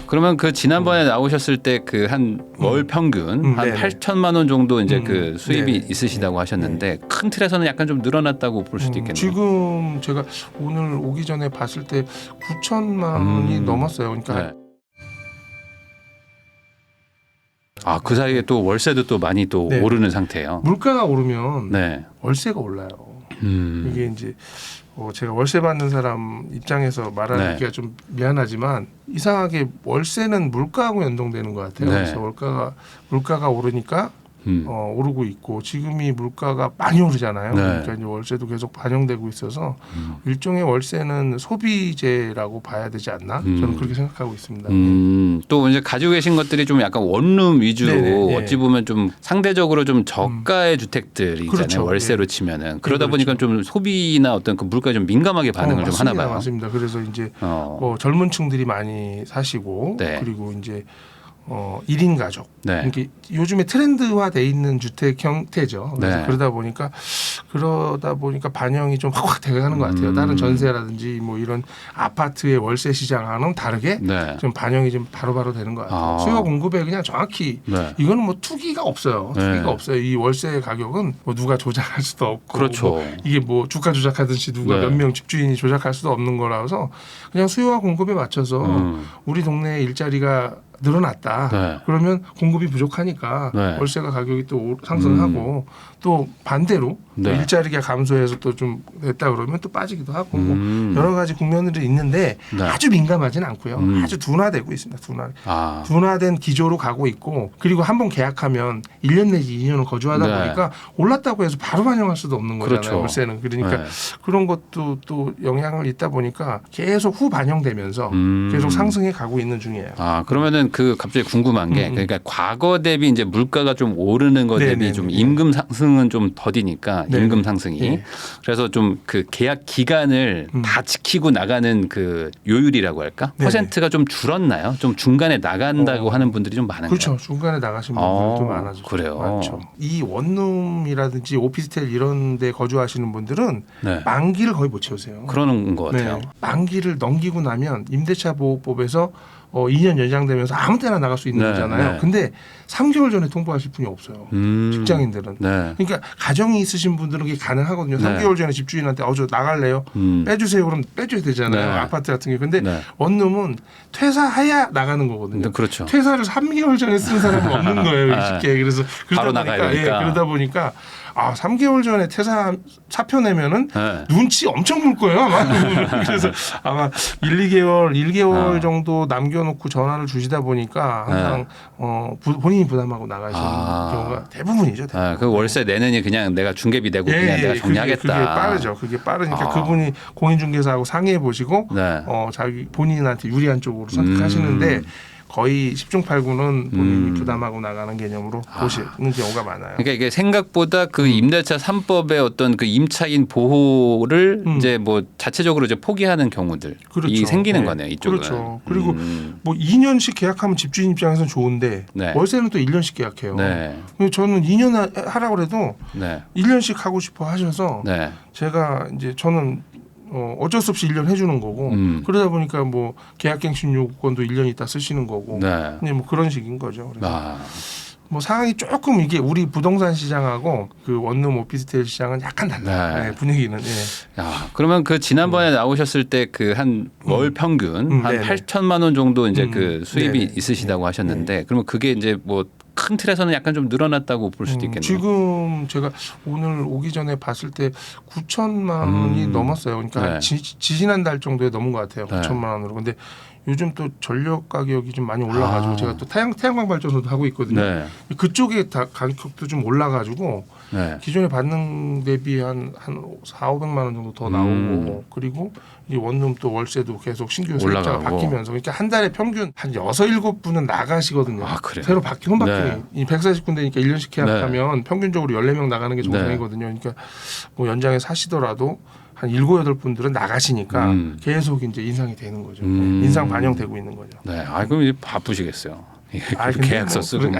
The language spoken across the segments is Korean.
그러면 그 지난번에 나오셨을 때 그 한 월 평균 한 네네. 8천만 원 정도 이제 그 수입이 네네. 있으시다고 하셨는데 큰 틀에서는 약간 좀 늘어났다고 볼 수도 있겠네요. 지금 제가 오늘 오기 전에 봤을 때 9천만 원이 넘었어요. 그러니까 네. 아, 그 사이에 또 월세도 또 많이 또 네. 오르는 상태예요. 물가가 오르면 네. 월세가 올라요. 이게 이제 제가 월세 받는 사람 입장에서 말하기가 좀 미안하지만 이상하게 월세는 물가하고 연동되는 것 같아요. 네. 그래서 물가가 오르니까 오르고 있고 지금이 물가가 많이 오르잖아요. 네. 그러니까 이제 월세도 계속 반영되고 있어서 일종의 월세는 소비재라고 봐야 되지 않나? 저는 그렇게 생각하고 있습니다. 또 이제 가지고 계신 것들이 좀 약간 원룸 위주로 네네. 어찌 보면 좀 상대적으로 좀 저가의 주택들이잖아요. 그렇죠. 월세로 치면은 그러다 그렇죠. 보니까 좀 소비나 어떤 그 물가에 좀 민감하게 반응을 좀 하나 봐요. 맞습니다. 그래서 이제 젊은 층들이 많이 사시고 네. 그리고 이제 1인 가족. 네. 이게 요즘에 트렌드화돼 있는 주택 형태죠. 그래서 네. 그러다 보니까 반영이 좀 확 돼가는 것 같아요. 다른 전세라든지 뭐 이런 아파트의 월세 시장과는 다르게 네. 좀 반영이 좀 바로바로 되는 것 같아요. 수요 공급에 그냥 정확히 네. 이거는 뭐 투기가 없어요. 투기가 없어요. 이 월세 가격은 뭐 누가 조작할 수도 없고 그렇죠. 뭐 이게 뭐 주가 조작하듯이 누가 네. 몇 명 집주인이 조작할 수도 없는 거라서 그냥 수요와 공급에 맞춰서 우리 동네에 일자리가 늘어났다. 네. 그러면 공급이 부족하니까 네. 월세가 가격이 또 상승하고 또 반대로 네. 또 일자리가 감소해서 또 좀 됐다 그러면 또 빠지기도 하고 뭐 여러 가지 국면들이 있는데 네. 아주 민감하지는 않고요. 아주 둔화되고 있습니다. 둔화된 기조로 가고 있고 그리고 한번 계약하면 1년 내지 2년을 거주하다 네. 보니까 올랐다고 해서 바로 반영할 수도 없는 거잖아요. 그렇죠. 월세는. 그러니까 네. 그런 것도 또 영향을 있다 보니까 계속 후 반영되면서 계속 상승해 가고 있는 중이에요. 아, 그러면은 그 갑자기 궁금한 게 그러니까 과거 대비 이제 물가가 좀 오르는 거 대비 네네네. 좀 임금 상승은 좀 더디니까 네네. 임금 상승이 네. 그래서 좀 그 계약 기간을 다 지키고 나가는 그 요율이라고 할까? 네네. 퍼센트가 좀 줄었나요? 좀 중간에 나간다고 하는 분들이 좀 많은가요? 그렇죠. 중간에 나가신 분들도 많아죠. 그래요. 많죠. 이 원룸이라든지 오피스텔 이런 데 거주하시는 분들은 네. 만기를 거의 못 채우세요. 그러는 것 같아요. 네. 만기를 넘기고 나면 임대차 보호법에서 2년 연장되면서 아무 때나 나갈 수 있는 네, 거잖아요. 네. 근데 3개월 전에 통보하실 분이 없어요. 직장인들은. 네. 그러니까 가정이 있으신 분들은 그게 가능하거든요. 네. 3개월 전에 집주인한테 저 나갈래요? 빼주세요. 그럼 빼줘야 되잖아요. 네. 아파트 같은 경우. 근데 네. 원룸은 퇴사해야 나가는 거거든요. 그렇죠. 퇴사를 3개월 전에 쓴 사람은 없는 거예요. 쉽게. 그래서 바로 그러다 나가야 보니까 되니까. 그러다 보니까 3개월 전에 퇴사 사표 내면은 네. 눈치 엄청 볼 거예요. 아마. 그래서 아마 1개월 정도 남겨놓고 전화를 주시다 보니까 항상 본인이 부담하고 나가시는 경우가 대부분이죠. 대부분. 그 월세 내느니 그냥 내가 중개비 내고 그냥 내가 정리하겠다. 그게 빠르죠. 그게 빠르니까 그분이 공인중개사하고 상의해 보시고 네. 자기 본인한테 유리한 쪽으로 선택하시는데 거의 10중 8구는 본인이 부담하고 나가는 개념으로 보시는 경우가 많아요. 그러니까 이게 생각보다 그 임대차 3법의 어떤 그 임차인 보호를 이제 뭐 자체적으로 이제 포기하는 경우들이 그렇죠. 생기는 네. 거네요. 이쪽은. 그렇죠. 그리고 뭐 2년씩 계약하면 집주인 입장에서는 좋은데 네. 월세는 또 1년씩 계약해요. 네. 그래서 저는 2년 하라고 해도 네. 1년씩 하고 싶어 하셔서 네. 제가 이제 저는 어쩔 수 없이 1년 해주는 거고 그러다 보니까 뭐 계약갱신 요건도 1년 있다 쓰시는 거고 네. 그냥 뭐 그런 식인 거죠. 그래서 아. 뭐 상황이 조금 이게 우리 부동산 시장하고 그 원룸 오피스텔 시장은 약간 달라요. 네. 네, 분위기는. 네. 야, 그러면 그 지난번에 나오셨을 때 그 한 월 평균 한 네네. 8천만 원 정도 이제 그 수입이 네네. 있으시다고 하셨는데 그러면 그게 이제 뭐 큰 틀에서는 약간 좀 늘어났다고 볼 수도 있겠네요. 지금 제가 오늘 오기 전에 봤을 때 9천만 원이 넘었어요. 그러니까 네. 지지난달 정도에 넘은 것 같아요. 네. 9천만 원으로. 근데 요즘 또 전력 가격이 좀 많이 올라가지고 제가 또 태양광 발전소도 하고 있거든요. 네. 그쪽에 다 가격도 좀 올라가지고 네. 기존에 받는 대비 한 4,500만 원 정도 더 나오고 그리고 이 원룸 또 월세도 계속 신규 세입자가 올라가고. 바뀌면서 그러니까 한 달에 평균 한 6, 7분은 나가시거든요. 아, 그래요? 새로 바뀌면 네. 이 140군데니까 1년씩 계약하면 평균적으로 14명 나가는 게 정상이거든요. 그러니까 뭐 연장에 사시더라도 한 7, 8분들은 나가시니까 계속 이제 인상이 되는 거죠. 인상 반영되고 있는 거죠. 네. 아, 그럼 이제 바쁘시겠어요. 근데 계약서 쓰고.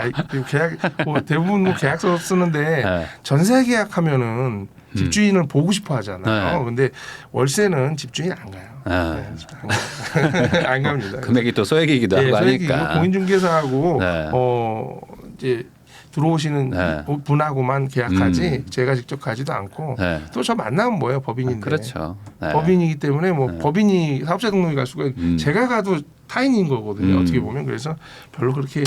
대부분 뭐 계약서 쓰는데 네. 전세 계약하면은 집주인을 보고 싶어 하잖아요. 네. 근데 월세는 집주인 안 가요. 안 갑니다. 금액이 또 소액이기도 하고 하니까. 공인중개사하고 네. 이제 들어오시는 네. 분하고만 계약하지 제가 직접 가지도 않고 네. 또 저 만나면 뭐예요? 법인인데. 그렇죠. 네. 법인이기 때문에 뭐 법인이 사업자 등록에 갈 수가 제가 가도 타인인 거거든요. 어떻게 보면 그래서 별로 그렇게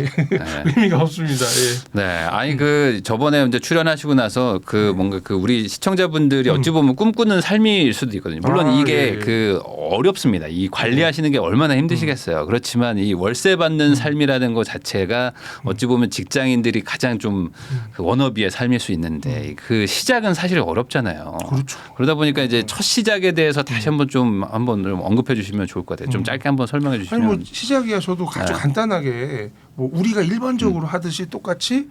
의미가 없습니다. 예. 네, 아니 그 저번에 이제 출연하시고 나서 그 뭔가 그 우리 시청자분들이 어찌 보면 꿈꾸는 삶일 수도 있거든요. 물론 이게 그 어렵습니다. 이 관리하시는 게 얼마나 힘드시겠어요. 그렇지만 이 월세 받는 삶이라는 것 자체가 어찌 보면 직장인들이 가장 좀 그 워너비의 삶일 수 있는데 그 시작은 사실 어렵잖아요. 그렇죠. 그러다 보니까 이제 첫 시작에 대해서 다시 한번 좀 언급해 주시면 좋을 것 같아요. 좀 짧게 한번 설명해 주시면. 아니 뭐 시작이야 저도 아주 간단하게 뭐 우리가 일반적으로 하듯이 똑같이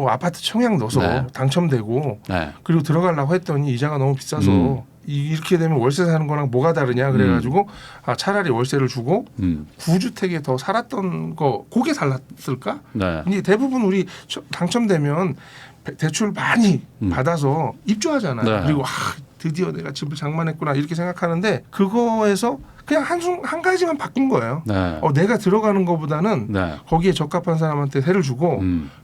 아파트 청약 넣어서 당첨되고 그리고 들어가려고 했더니 이자가 너무 비싸서 이렇게 되면 월세 사는 거랑 뭐가 다르냐 그래가지고 차라리 월세를 주고 구주택에 더 살았던 거 그게 살았을까? 이제 대부분 우리 당첨되면 대출 많이 받아서 입주하잖아요. 그리고 드디어 내가 집을 장만했구나 이렇게 생각하는데 그거에서 그냥 한 가지만 바꾼 거예요. 내가 들어가는 것보다는 거기에 적합한 사람한테 세를 주고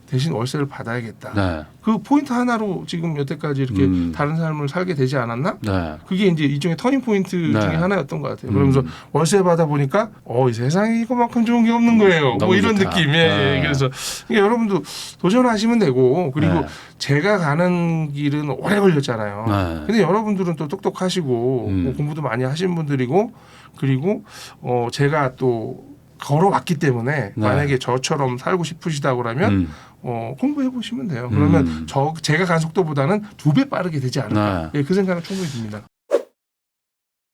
대신 월세를 받아야겠다. 그 포인트 하나로 지금 여태까지 이렇게 다른 삶을 살게 되지 않았나? 그게 이제 일종의 터닝 포인트 중에 하나였던 것 같아요. 그러면서 월세 받아 보니까 이 세상에 이거만큼 좋은 게 없는 거예요. 뭐 이런 느낌이에요. 그래서 여러분도 도전하시면 되고 그리고 제가 가는 길은 오래 걸렸잖아요. 근데 여러분들은 또 똑똑하시고 뭐 공부도 많이 하신 분들이고 그리고 제가 또 걸어왔기 때문에 만약에 저처럼 살고 싶으시다 그러면 공부해 보시면 돼요. 그러면 제가 간 속도보다는 2배 빠르게 되지 않을까. 그 생각은 충분히 듭니다.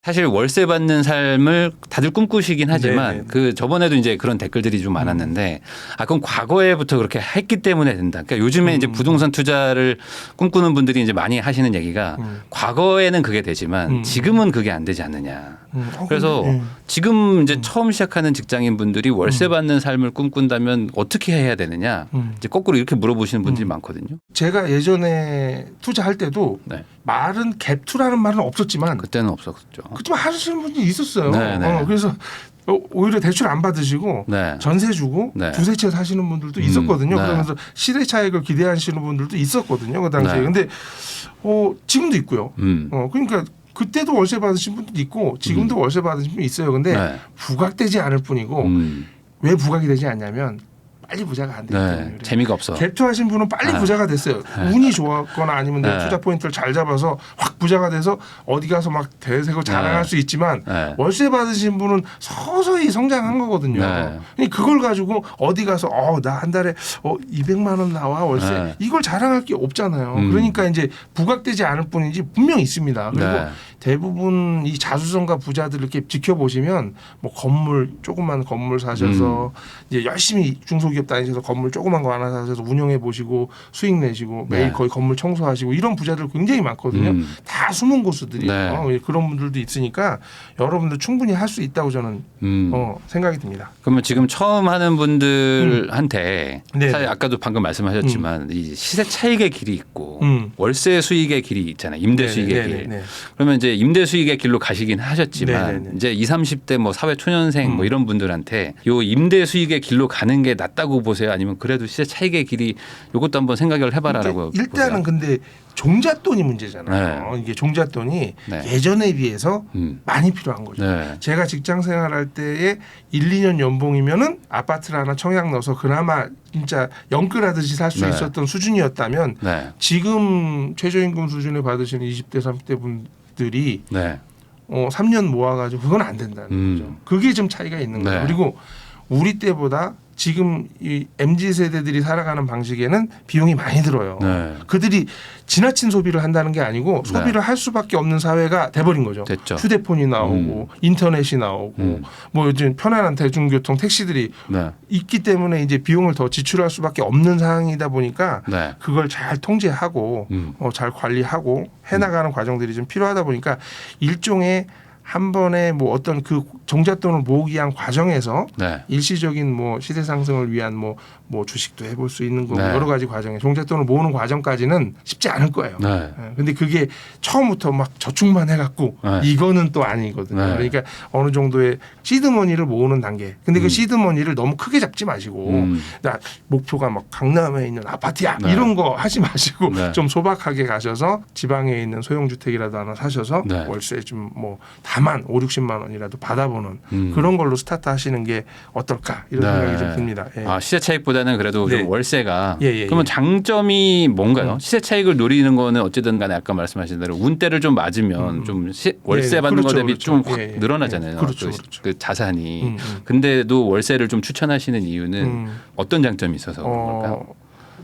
사실 월세 받는 삶을 다들 꿈꾸시긴 하지만 네네. 그 저번에도 이제 그런 댓글들이 좀 많았는데 그건 과거에부터 그렇게 했기 때문에 된다. 그러니까 요즘에 이제 부동산 투자를 꿈꾸는 분들이 이제 많이 하시는 얘기가 과거에는 그게 되지만 지금은 그게 안 되지 않느냐. 그래서 지금 이제 처음 시작하는 직장인 분들이 월세 받는 삶을 꿈꾼다면 어떻게 해야 되느냐. 이제 거꾸로 이렇게 물어보시는 분들이 많거든요. 제가 예전에 투자할 때도 말은 갭투라는 말은 없었지만 그때는 없었죠. 그렇지만 하시는 분이 있었어요. 네네. 그래서 오히려 대출 안 받으시고 전세 주고 두세 채 사시는 분들도 있었거든요. 그러면서 시대 차익을 기대하시는 분들도 있었거든요. 그 당시에. 근데 지금도 있고요. 그러니까 그때도 월세 받으신 분도 있고 지금도 월세 받으신 분이 있어요. 근데 부각되지 않을 뿐이고 왜 부각이 되지 않냐면 빨리 부자가 안 되기 때문에. 재미가 없어. 갭투하신 분은 빨리 부자가 됐어요. 운이 좋았거나 아니면 내가 투자 포인트를 잘 잡아서 확 부자가 돼서 어디 가서 막 대세고 자랑할 수 있지만 월세 받으신 분은 서서히 성장한 거거든요. 그걸 가지고 어디 가서 나 한 달에 200만 원 나와 월세 이걸 자랑할 게 없잖아요. 그러니까 이제 부각되지 않을 뿐이지 분명히 있습니다. 그리고 대부분 이 자수성가 부자들 이렇게 지켜보시면 뭐 건물 조그만 건물 사셔서 이제 열심히 중소기업 다니셔서 건물 조그만 거 하나 사셔서 운영해 보시고 수익 내시고 매일 거의 건물 청소하시고 이런 부자들 굉장히 많거든요. 다 숨은 고수들이에요. 그런 분들도 있으니까 여러분들 충분히 할 수 있다고 저는 생각이 듭니다. 그러면 지금 처음 하는 분들한테 사실 아까도 방금 말씀하셨지만 이 시세 차익의 길이 있고 월세 수익의 길이 있잖아요. 임대 수익의 길. 그러면 이제 임대 수익의 길로 가시긴 하셨지만 이제 20, 30대 뭐 사회 초년생 뭐 이런 분들한테 요 임대 수익의 길로 가는 게 낫다고 보세요? 아니면 그래도 시세 차익의 길이 요것도 한번 생각을 해봐라라고 일단은 보세요? 근데 종잣돈이 문제잖아요. 이게 종잣돈이 예전에 비해서 많이 필요한 거죠. 제가 직장 생활할 때에 1, 2년 연봉이면은 아파트를 하나 청약 넣어서 그나마 진짜 영끌하듯이 살 수 있었던 수준이었다면 지금 최저임금 수준에 받으시는 20대, 30대 분들이 3년 모아가지고 그건 안 된다는 거죠. 그게 좀 차이가 있는 거예요. 그리고 우리 때보다 지금 이 MZ 세대들이 살아가는 방식에는 비용이 많이 들어요. 그들이 지나친 소비를 한다는 게 아니고 소비를 할 수밖에 없는 사회가 돼버린 거죠. 됐죠. 휴대폰이 나오고 인터넷이 나오고 뭐 요즘 편안한 대중교통 택시들이 있기 때문에 이제 비용을 더 지출할 수밖에 없는 상황이다 보니까 그걸 잘 통제하고 잘 관리하고 해나가는 과정들이 좀 필요하다 보니까 일종의 한 번에 뭐 어떤 그 종잣돈을 모으기 위한 과정에서 네. 일시적인 뭐 시세 상승을 위한 뭐 주식도 해볼 수 있는 거고 네. 여러 가지 과정에 종잣돈을 모으는 과정까지는 쉽지 않을 거예요. 네. 근데 그게 처음부터 막 저축만 해갖고 네. 이거는 또 아니거든요. 네. 그러니까 어느 정도의 시드머니를 모으는 단계. 근데 그 시드머니를 너무 크게 잡지 마시고 나 목표가 막 강남에 있는 아파트야 네. 이런 거 하지 마시고 네. 좀 소박하게 가셔서 지방에 있는 소형주택이라도 하나 사셔서 네. 월세 좀 뭐 다만 5, 60만 원이라도 받아보는 그런 걸로 스타트 하시는 게 어떨까 이런 네. 생각이 좀 듭니다. 예. 아, 시세 차익보다는 그래도 네. 좀 월세가 예. 그러면 장점이 뭔가요? 시세 차익을 노리는 거는 어쨌든 간에 아까 말씀하신 대로 운대를 좀 맞으면 좀 월세 네, 받는 그렇죠, 거 대비 그렇죠. 좀 확 예. 늘어나잖아요. 그렇죠. 그 자산이. 근데도 월세를 좀 추천하시는 이유는 어떤 장점이 있어서 그런 걸까요?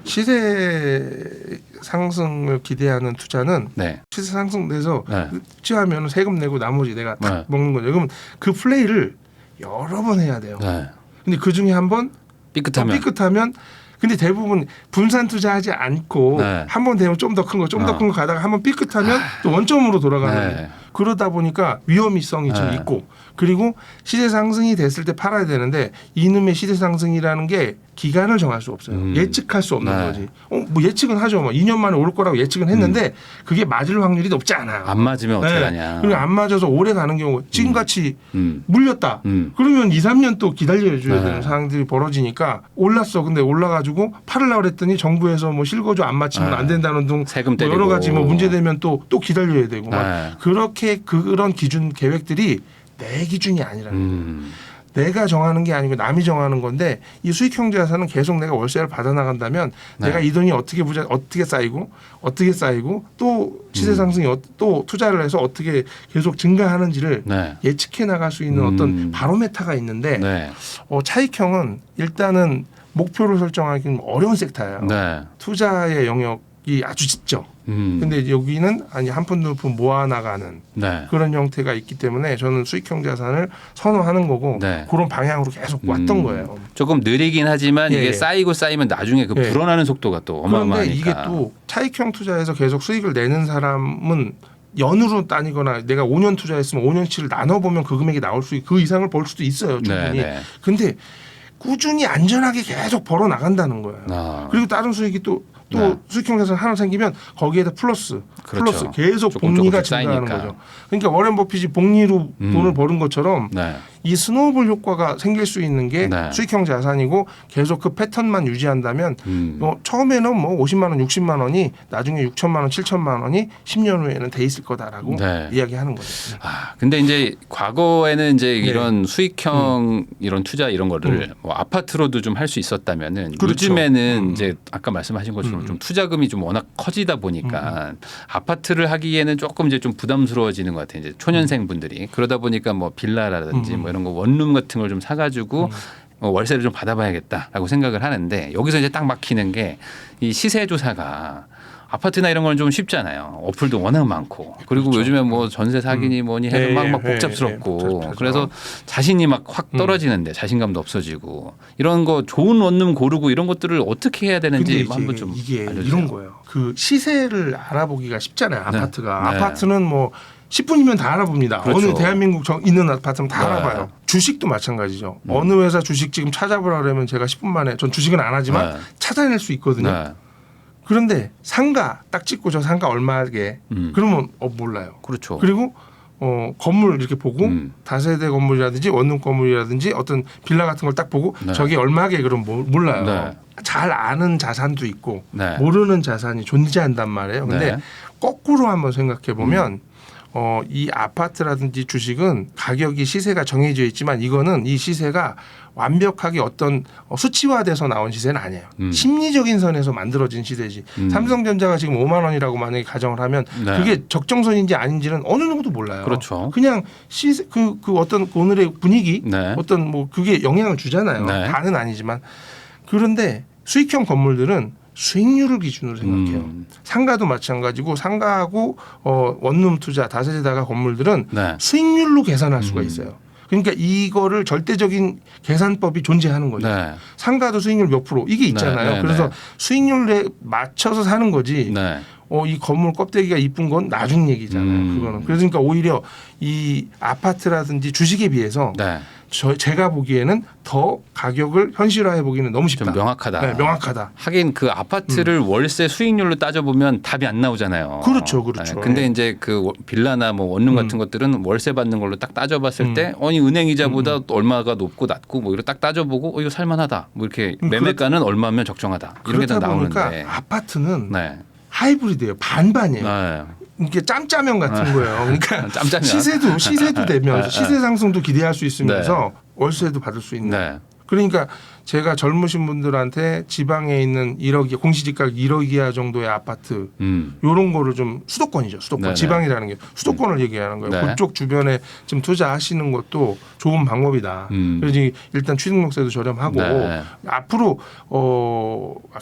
시세 상승을 기대하는 투자는 네. 시세 상승돼서 네. 투자하면 세금 내고 나머지 내가 다 네. 먹는 거죠. 그러면 그 플레이를 여러 번 해야 돼요. 네. 근데 그 중에 한 번 삐끗하면 근데 대부분 분산 투자하지 않고 네. 한 번 되면 좀 더 큰 거, 좀 더 큰 거 가다가 한 번 삐끗하면 또 원점으로 돌아가는 네. 거예요. 그러다 보니까 위험성이 좀 네. 있고 그리고 시세 상승이 됐을 때 팔아야 되는데 이놈의 시세 상승이라는 게 기간을 정할 수 없어요. 예측할 수 없는 네. 거지. 뭐 예측은 하죠. 뭐 2년 만에 올 거라고 예측은 했는데 그게 맞을 확률이 높지 않아요. 안 맞으면 어떻게 네. 하냐. 그리고 안 맞아서 오래 가는 경우 지금같이 음. 물렸다. 그러면 2, 3년 또 기다려줘야 네. 되는 상황들이 벌어지니까 올랐어. 근데 올라가지고 팔으려고 그랬더니 정부에서 뭐 실거주 안 맞추면 네. 안 된다는 등 세금 뭐 때리고. 여러 가지 뭐 문제되면 또 기다려야 되고 막 네. 그렇게 그런 기준 계획들이 내 기준이 아니라는 거예요. 내가 정하는 게 아니고 남이 정하는 건데 이 수익형 자산은 계속 내가 월세를 받아 나간다면 네. 내가 이 돈이 어떻게 쌓이고 또 시세 상승이 또 투자를 해서 어떻게 계속 증가하는지를 네. 예측해 나갈 수 있는 어떤 바로메타가 있는데 네. 차익형은 일단은 목표를 설정하기는 어려운 섹터예요. 네. 투자의 영역이 아주 짙죠. 근데 여기는 한 푼 두 푼 모아나가는 네. 그런 형태가 있기 때문에 저는 수익형 자산을 선호하는 거고 네. 그런 방향으로 계속 왔던 거예요. 조금 느리긴 하지만 예, 이게 예. 쌓이면 나중에 그 예. 불어나는 속도가 또 그런데 어마어마하니까. 이게 또 차익형 투자에서 계속 수익을 내는 사람은 연으로 따니거나 내가 5년 투자했으면 5년치를 나눠보면 그 금액이 나올 그 이상을 벌 수도 있어요. 충분히. 네. 근데 꾸준히 안전하게 계속 벌어 나간다는 거예요. 그리고 다른 수익이 또 네. 수익형 자산 하나 생기면 거기에다 플러스 그렇죠. 계속 조금 복리가 조금씩 증가하는 쌓이니까. 거죠. 그러니까 워렌 버핏이 복리로 돈을 버는 것처럼 네. 이 스노우볼 효과가 생길 수 있는 게 네. 수익형 자산이고 계속 그 패턴만 유지한다면 처음에는 뭐 50만 원, 60만 원이 나중에 6천만 원, 7천만 원이 10년 후에는 돼 있을 거다라고 네. 이야기하는 거죠. 근데 이제 과거에는 이제 이런 수익형 이런 투자 이런 거를 뭐 아파트로도 좀 할 수 있었다면은 그렇죠. 요즘에는 이제 아까 말씀하신 것처럼 좀 투자금이 좀 워낙 커지다 보니까 아파트를 하기에는 조금 이제 좀 부담스러워지는 것 같아요. 이제 초년생 분들이 그러다 보니까 뭐 빌라라든지 뭐 이런 거 원룸 같은 걸 좀 사가지고 월세를 좀 받아봐야겠다라고 생각을 하는데 여기서 이제 딱 막히는 게 이 시세 조사가 아파트나 이런 건 좀 쉽잖아요. 어플도 워낙 많고 그리고 그렇죠. 요즘에 뭐 전세 사기니 뭐니 해서 막 복잡스럽고 복잡하죠. 그래서 자신이 막 확 떨어지는데 자신감도 없어지고 이런 거 좋은 원룸 고르고 이런 것들을 어떻게 해야 되는지 근데 한번 좀 이게 알려주세요. 이런 거예요. 그 시세를 알아보기가 쉽잖아요. 아파트가. 네. 아파트는 뭐 10분이면 다 알아봅니다. 그렇죠. 어느 대한민국 있는 아파트는 다 네. 알아봐요. 주식도 마찬가지죠. 어느 회사 주식 지금 찾아보라 그러면 제가 10분 만에 전 주식은 안 하지만 네. 찾아낼 수 있거든요. 네. 그런데 상가 딱 찍고 저 상가 얼마게 그러면 몰라요. 그렇죠. 그리고 건물 이렇게 보고 다세대 건물이라든지 원룸 건물이라든지 어떤 빌라 같은 걸 딱 보고 네. 저게 얼마게 그럼 몰라요. 네. 잘 아는 자산도 있고 네. 모르는 자산이 존재한단 말이에요. 근데 네. 거꾸로 한번 생각해 보면 이 아파트라든지 주식은 가격이 시세가 정해져 있지만 이거는 이 시세가 완벽하게 어떤 수치화돼서 나온 시세는 아니에요. 심리적인 선에서 만들어진 시세지. 삼성전자가 지금 5만 원이라고 만약에 가정을 하면 네. 그게 적정선인지 아닌지는 어느 누구도 몰라요. 그렇죠. 그냥 시세 그 어떤 오늘의 분위기 네. 어떤 뭐 그게 영향을 주잖아요. 네. 다는 아니지만 그런데 수익형 건물들은 수익률을 기준으로 생각해요. 상가도 마찬가지고 상가하고 원룸 투자 다세대다가 건물들은 네. 수익률로 계산할 수가 있어요. 그러니까 이거를 절대적인 계산법이 존재하는 거죠. 네. 상가도 수익률 몇 프로 이게 있잖아요. 네, 네, 그래서 네. 수익률에 맞춰서 사는 거지. 네. 이 건물 껍데기가 이쁜 건 나중 얘기잖아요. 그거는. 그러니까 오히려 이 아파트라든지 주식에 비해서 네. 제가 보기에는 더 가격을 현실화해 보기는 너무 쉽다. 좀 명확하다. 네, 명확하다. 하긴 그 아파트를 월세 수익률로 따져보면 답이 안 나오잖아요. 그렇죠, 그렇죠. 네, 근데 이제 그 빌라나 뭐 원룸 같은 것들은 월세 받는 걸로 딱 따져봤을 때, 아니 은행 이자보다 얼마가 높고 낮고 뭐 이런 딱 따져보고, 이거 살만하다. 뭐 이렇게 매매가는 얼마면 적정하다. 이렇게 다 나오는데. 아파트는 네. 하이브리드예요. 반반이에요. 네. 이게 짬짜면 같은 거예요. 그러니까 짬짜면. 시세도 되면서 시세 상승도 기대할 수 있으면서 월세도 받을 수 있는. 네. 그러니까 제가 젊으신 분들한테 지방에 있는 1억 공시지가 1억 이하 정도의 아파트 이런 거를 좀 수도권이죠. 수도권. 네네. 지방이라는 게 수도권을 얘기하는 거예요. 네. 그쪽 주변에 좀 투자하시는 것도 좋은 방법이다. 그래서 일단 취득세도 저렴하고 네. 앞으로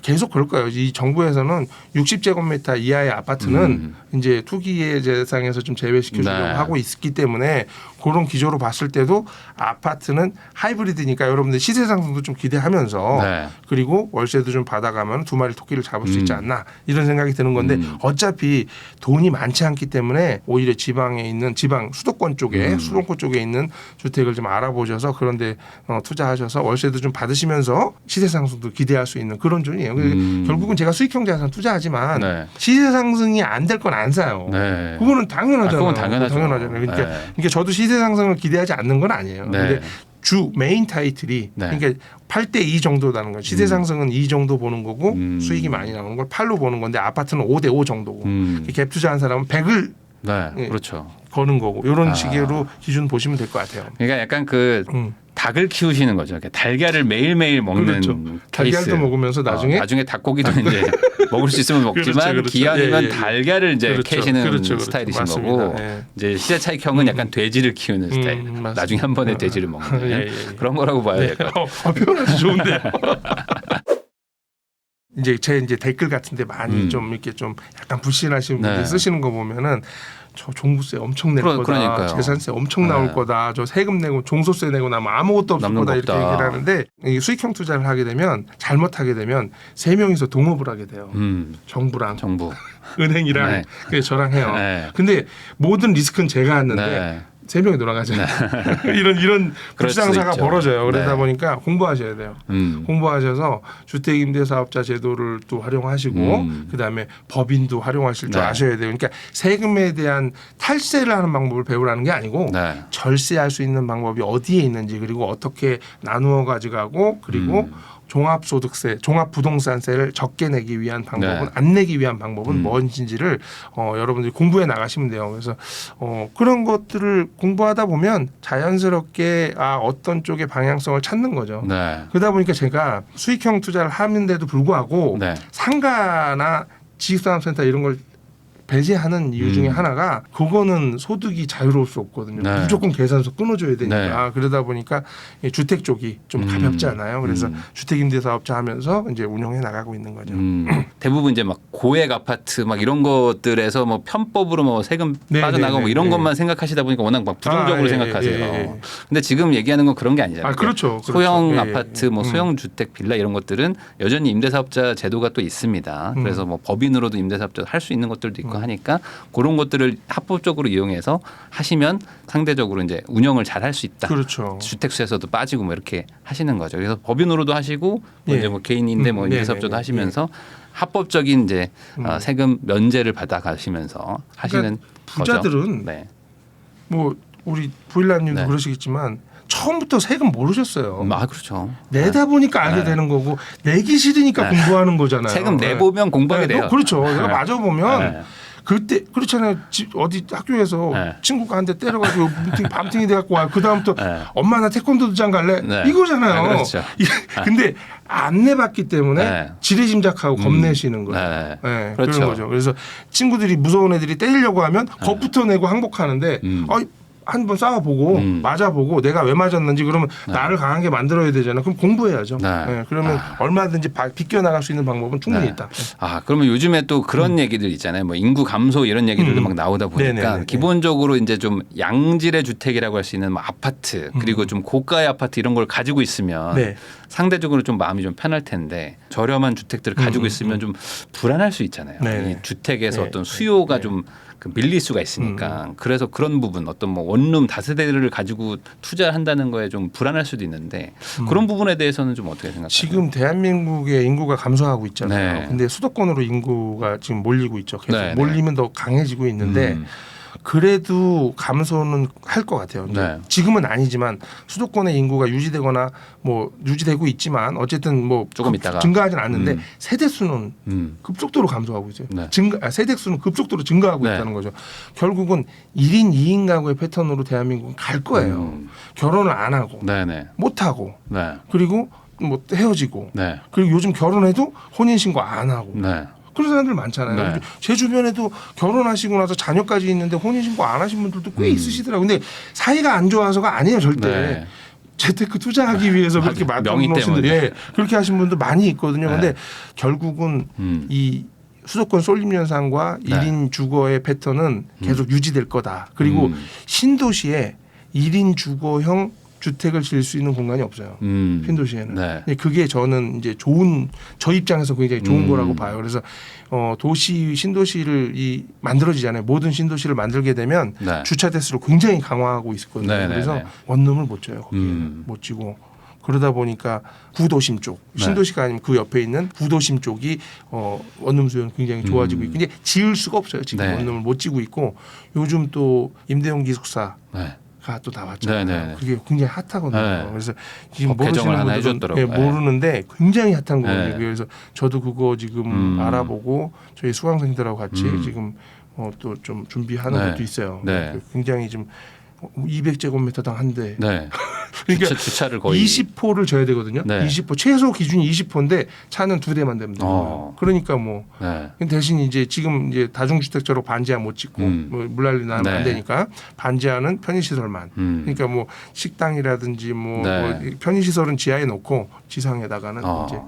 계속 그럴 거예요. 이 정부에서는 60제곱미터 이하의 아파트는 이제 투기의 대상에서 좀 제외시켜주려고 네. 하고 있기 때문에 그런 기조로 봤을 때도 아파트는 하이브리드니까 여러분들 시세 상승도 좀 기대하면서 네. 그리고 월세도 좀 받아가면 두 마리 토끼를 잡을 수 있지 않나 이런 생각이 드는 건데 어차피 돈이 많지 않기 때문에 오히려 지방에 있는 지방 수도권 쪽에 수도권 쪽에 있는 주택을 좀 알아보셔서 그런데 투자하셔서 월세도 좀 받으시면서 시세 상승도 기대할 수 있는 그런 존이에요. 결국은 제가 수익형 자산 투자하지만 네. 시세 상승이 안 될 건 안 사요. 네. 그거는 당연하잖아요. 그건 당연하죠. 그러니까, 네. 그러니까 저도 시세 상승을 기대하지 않는 건 아니에요. 네. 근데 주 메인 타이틀이 네. 그러니까 8대2 정도라는 거예요. 시세 상승은 2 정도 보는 거고 수익이 많이 나오는 걸 8로 보는 건데 아파트는 5대5 정도고 갭 투자한 사람은 100을 네. 그렇죠. 거는 거고 이런 식으로 기준 보시면 될 것 같아요. 그러니까 약간 그 닭을 키우시는 거죠. 이렇게 달걀을 매일매일 먹는 그렇죠. 케이스. 달걀도 먹으면서 나중에 닭고기도 이제 먹을 수 있으면 먹지만 그렇죠. 기왕이면 예. 달걀을 이제 그렇죠. 캐시는 그렇죠. 스타일이신 맞습니다. 거고 예. 이제 시세 차익형은 약간 돼지를 키우는 스타일. 맞습니다. 나중에 한 번에 돼지를 먹는 예. 그런 거라고 봐야 될 것 같아요. 표현하기 좋은데. 이제 댓글 같은데 많이 좀 이렇게 좀 약간 불신하시는 분들 네. 쓰시는 거 보면은 저 종부세 엄청 낼 거다, 그러니까요. 재산세 엄청 나올 네. 거다, 저 세금 내고 종소세 내고 나면 아무것도 없을 남는 거다 거 이렇게 없다. 얘기를 하는데 이 수익형 투자를 하게 되면 잘못하게 되면 세 명이서 동업을 하게 돼요. 정부랑 정부. 은행이랑 네. 그래서 저랑 해요. 네. 근데 모든 리스크는 제가 하는데 네. 세 명이 돌아가잖아요. 이런 그럴 수도 불상사가 있죠. 벌어져요. 그러다 네. 보니까 공부하셔야 돼요. 공부하셔서 주택임대사업자 제도를 또 활용하시고 그다음에 법인도 활용하실 줄 네. 아셔야 돼요. 그러니까 세금에 대한 탈세를 하는 방법을 배우라는 게 아니고 네. 절세할 수 있는 방법이 어디에 있는지 그리고 어떻게 나누어 가져가고 그리고 종합소득세, 종합부동산세를 적게 내기 위한 방법은 네. 안 내기 위한 방법은 뭔지를 여러분들이 공부해 나가시면 돼요. 그래서 그런 것들을 공부하다 보면 자연스럽게 어떤 쪽의 방향성을 찾는 거죠. 네. 그러다 보니까 제가 수익형 투자를 하는데도 불구하고 네. 상가나 지식산업센터 이런 걸 배제하는 이유 중에 하나가 그거는 소득이 자유로울 수 없거든요. 네. 무조건 계산서 끊어줘야 되니까. 네. 그러다 보니까 이 주택 쪽이 좀 가볍지 않아요. 그래서 주택임대사업자 하면서 이제 운영해 나가고 있는 거죠. 대부분 이제 막 고액 아파트 막 이런 것들에서 뭐 편법으로 뭐 세금 네, 빠져나가고 네, 뭐 이런 네. 것만 생각하시다 보니까 워낙 막 부정적으로 예, 생각하세요. 예, 예. 근데 지금 얘기하는 건 그런 게 아니잖아요. 그렇죠. 소형 예, 아파트, 뭐 소형 주택, 빌라 이런 것들은 여전히 임대사업자 제도가 또 있습니다. 그래서 뭐 법인으로도 임대사업자 할 수 있는 것들도 있고 하니까 그런 것들을 합법적으로 이용해서 하시면 상대적으로 이제 운영을 잘 할 수 있다. 그렇죠. 주택수에서도 빠지고 뭐 이렇게 하시는 거죠. 그래서 법인으로도 하시고 뭐 예. 이제 뭐 개인인데 뭐 임대사업자도 네, 네, 하시면서 합법적인 이제 세금 면제를 받아 가시면서 하시는 그러니까 부자들은 거죠. 네. 뭐 우리 부일라님도 네. 그러시겠지만 처음부터 세금 모르셨어요. 그렇죠. 내다 보니까 알게 네. 되는 거고 내기 싫으니까 공부하는 거잖아요. 세금 내보면 공부하게 돼요. 그렇죠. 내가 맞아 보면 네. 그때 그렇잖아요. 어디 학교에서 네. 친구가 한 대 때려가지고 밤탱이 돼갖고 와. 그 다음부터 네. 엄마 나 태권도장 갈래? 네. 이거잖아요. 네, 그렇죠. 근데 안 내봤기 때문에 네. 지레짐작하고 겁내시는 거예요. 네. 네, 그렇죠. 그런 거죠. 그래서 친구들이 무서운 애들이 때리려고 하면 겁부터 내고 항복하는데 한번 싸워보고 맞아보고 내가 왜 맞았는지 그러면 나를 강하게 만들어야 되잖아. 그럼 공부해야죠. 네, 그러면 얼마든지 비껴나갈 수 있는 방법은 충분히 있다. 그러면 요즘에 또 그런 얘기들 있잖아요. 뭐 인구 감소 이런 얘기들도 막 나오다 보니까 네네네. 기본적으로 이제 좀 양질의 주택이라고 할 수 있는 뭐 아파트 그리고 좀 고가의 아파트 이런 걸 가지고 있으면 네. 상대적으로 좀 마음이 좀 편할 텐데 저렴한 주택들을 가지고 있으면 좀 불안할 수 있잖아요. 이 주택에서 어떤 수요가 좀 밀릴 수가 있으니까 그래서 그런 부분 어떤 뭐 원룸 다세대를 가지고 투자한다는 거에 좀 불안할 수도 있는데 그런 부분에 대해서는 좀 어떻게 생각하세요? 지금 대한민국의 인구가 감소하고 있잖아요. 네. 근데 수도권으로 인구가 지금 몰리고 있죠. 계속 네, 몰리면 더 강해지고 있는데 그래도 감소는 할 것 같아요. 네. 지금은 아니지만 수도권의 인구가 유지되거나 뭐 유지되고 있지만 어쨌든 뭐 조금 있다가 증가하지는 않는데 세대 수는 급속도로 감소하고 있어요. 네. 세대 수는 급속도로 증가하고 네. 있다는 거죠. 결국은 1인 2인 가구의 패턴으로 대한민국은 갈 거예요. 결혼을 안 하고 네네. 못 하고 네. 그리고 뭐 헤어지고 네. 그리고 요즘 결혼해도 혼인 신고 안 하고 네. 그런 사람들 많잖아요. 네. 제 주변에도 결혼하시고 나서 자녀까지 있는데 혼인신고 안 하신 분들도 꽤 있으시더라고요. 근데 사이가 안 좋아서가 아니에요, 절대. 네. 재테크 투자하기 위해서 그렇게 명의 맞는 때문에. 예, 그렇게 하신 분도 많이 있거든요. 네. 근데 결국은 이 수도권 쏠림 현상과 네. 1인 주거의 패턴은 계속 유지될 거다. 그리고 신도시에 1인 주거형 주택을 지을 수 있는 공간이 없어요. 신도시에는. 네. 그게 저는 이제 저 입장에서 굉장히 좋은 거라고 봐요. 그래서 신도시를 만들어지잖아요. 모든 신도시를 만들게 되면 네. 주차 대수를 굉장히 강화하고 있거든요. 네, 네, 그래서 네. 원룸을 못 줘요. 거기에는 못 지고. 그러다 보니까 구도심 쪽 신도시가 아니면 그 옆에 있는 구도심 쪽이 원룸 수요는 굉장히 좋아지고 있고 이제 지을 수가 없어요. 지금 네. 원룸을 못 지고 있고 요즘 또 임대용 기숙사 네. 가 또 나왔잖아요. 네네. 그게 굉장히 핫하거든요. 네. 그래서 지금 법 개정을 모르시는 하나 분들은 해줬더라고요. 모르는데 굉장히 핫한 거거든요. 네. 그래서 저도 그거 지금 알아보고 저희 수강생들하고 같이 지금 또 좀 준비하는 네. 것도 있어요. 네. 굉장히 좀 200제곱미터당 한 대. 네. 그러니까 주차를 거의 20호를 줘야 되거든요. 네. 20호 최소 기준이 20호인데 차는 2대만 되면 돼요. 그러니까 뭐 네. 대신 이제 지금 이제 다중주택자로 반지하 못 짓고 뭐 물난리 나면 안 네. 되니까 반지하는 편의시설만. 그러니까 뭐 식당이라든지 뭐 편의시설은 지하에 놓고 지상에다가는 이제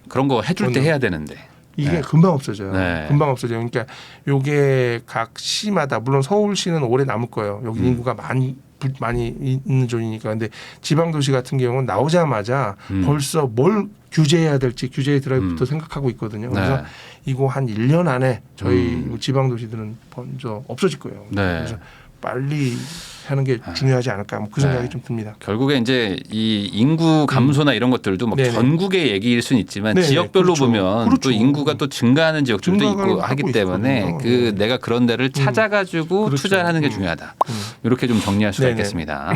그런 거 해줄 때 해야 되는데. 이게 네. 금방 없어져요. 네. 금방 없어져요. 그러니까 요게 각 시마다 물론 서울시는 오래 남을 거예요. 여기 인구가 많이 있는 존이니까. 근데 지방 도시 같은 경우는 나오자마자 벌써 뭘 규제해야 될지 규제의 드라이브부터 생각하고 있거든요. 그래서 네. 이거 한 1년 안에 저희 지방 도시들은 먼저 없어질 거예요. 네. 그래서 빨리 하는 게 중요하지 않을까 뭐 그 생각이 좀 듭니다. 결국에 이제 이 인구 감소나 이런 것들도 뭐 네네. 전국의 얘기일 수는 있지만 네네. 지역별로 그렇죠. 보면 그렇죠. 또 인구가 또 증가하는 지역들도 증가를 있고 하기 하고 때문에 있거든요. 그 내가 그런 데를 찾아가지고 그렇죠. 투자하는 게 중요하다. 이렇게 좀 정리할 수가 네네. 있겠습니다.